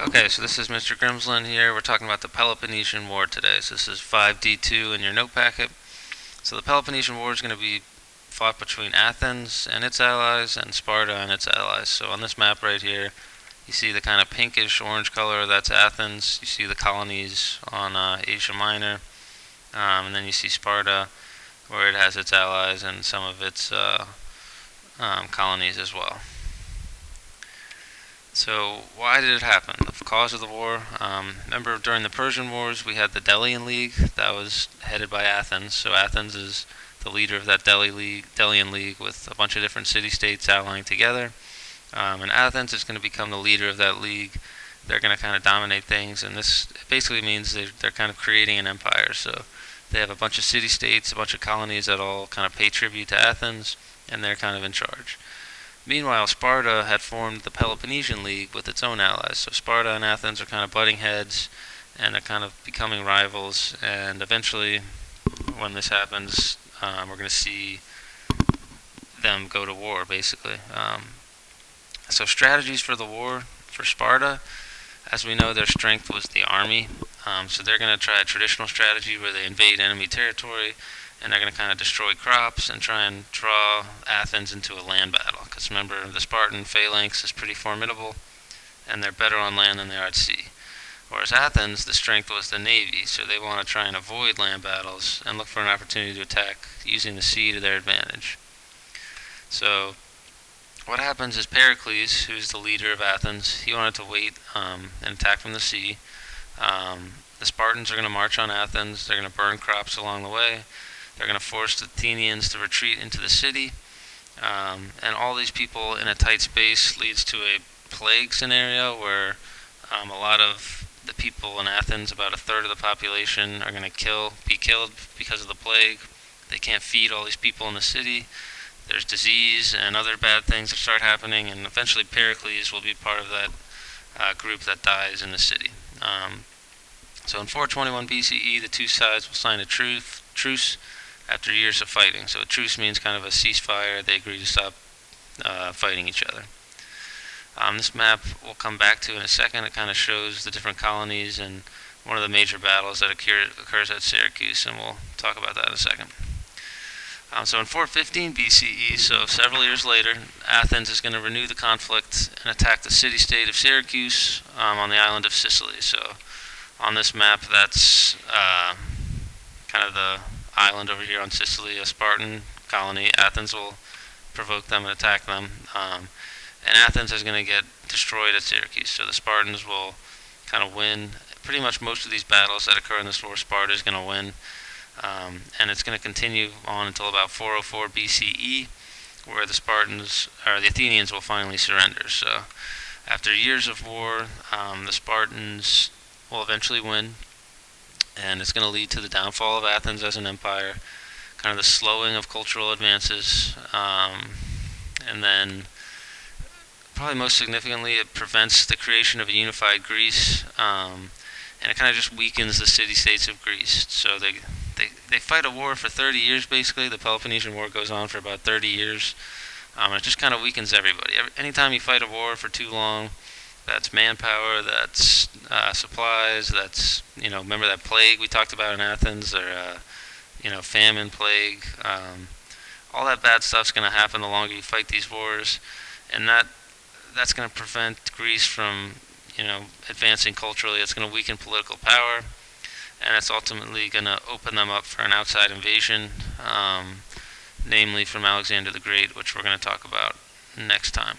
Okay, so this is Mr. Grimslin here. We're talking about the Peloponnesian War today. So this is 5D2 in your note packet. So the Peloponnesian War is going to be fought between Athens and its allies and Sparta and its allies. So on this map right here, you see the kind of pinkish orange color, that's Athens. You see the colonies on Asia Minor. And then you see Sparta, where it has its allies and some of its colonies as well. So why did it happen? The cause of the war. Remember during the Persian Wars, we had the Delian League that was headed by Athens. So Athens is the leader of that Delian League with a bunch of different city-states allying together. And Athens is going to become the leader of that league. They're going to kind of dominate things, and this basically means they're kind of creating an empire. So they have a bunch of city-states, a bunch of colonies that all kind of pay tribute to Athens, and they're kind of in charge. Meanwhile, Sparta had formed the Peloponnesian League with its own allies. So Sparta and Athens are kind of butting heads, and they're kind of becoming rivals. And eventually, when this happens, we're going to see them go to war, basically. So strategies for the war for Sparta, as we know, their strength was the army. So they're going to try a traditional strategy where they invade enemy territory, and they're going to kind of destroy crops and try and draw Athens into a land battle. Because remember, the Spartan phalanx is pretty formidable, and they're better on land than they are at sea. Whereas Athens, the strength was the navy, so they want to try and avoid land battles and look for an opportunity to attack using the sea to their advantage. So what happens is Pericles, who's the leader of Athens, he wanted to wait and attack from the sea. The Spartans are going to march on Athens. They're going to burn crops along the way. They're going to force the Athenians to retreat into the city. And all these people in a tight space leads to a plague scenario where a lot of the people in Athens, about a third of the population, are going to be killed because of the plague. They can't feed all these people in the city. There's disease and other bad things that start happening, and eventually Pericles will be part of that group that dies in the city. So in 421 BCE, the two sides will sign a truce after years of fighting. So a truce means kind of a ceasefire. They agree to stop fighting each other. This map we'll come back to in a second. It kind of shows the different colonies and one of the major battles that occurs at Syracuse, and we'll talk about that in a second. So in 415 BCE, so several years later, Athens is going to renew the conflict and attack the city-state of Syracuse on the island of Sicily. So on this map, that's kind of the island over here on Sicily, a Spartan colony. Athens will provoke them and attack them. And Athens is going to get destroyed at Syracuse. So the Spartans will kind of win. Pretty much most of these battles that occur in this war, Sparta is going to win. And it's going to continue on until about 404 BCE, where the Athenians will finally surrender. So after years of war, the Spartans will eventually win, and it's going to lead to the downfall of Athens as an empire, kind of the slowing of cultural advances, and then probably most significantly, it prevents the creation of a unified Greece, and it kind of just weakens the city-states of Greece. So they fight a war for 30 years, basically. The Peloponnesian War goes on for about 30 years. It just kind of weakens everybody. Anytime you fight a war for too long, that's manpower, that's supplies, that's, remember that plague we talked about in Athens, or, famine, plague. All that bad stuff's going to happen the longer you fight these wars. And that's going to prevent Greece from, advancing culturally. It's going to weaken political power. And it's ultimately going to open them up for an outside invasion, namely from Alexander the Great, which we're going to talk about next time.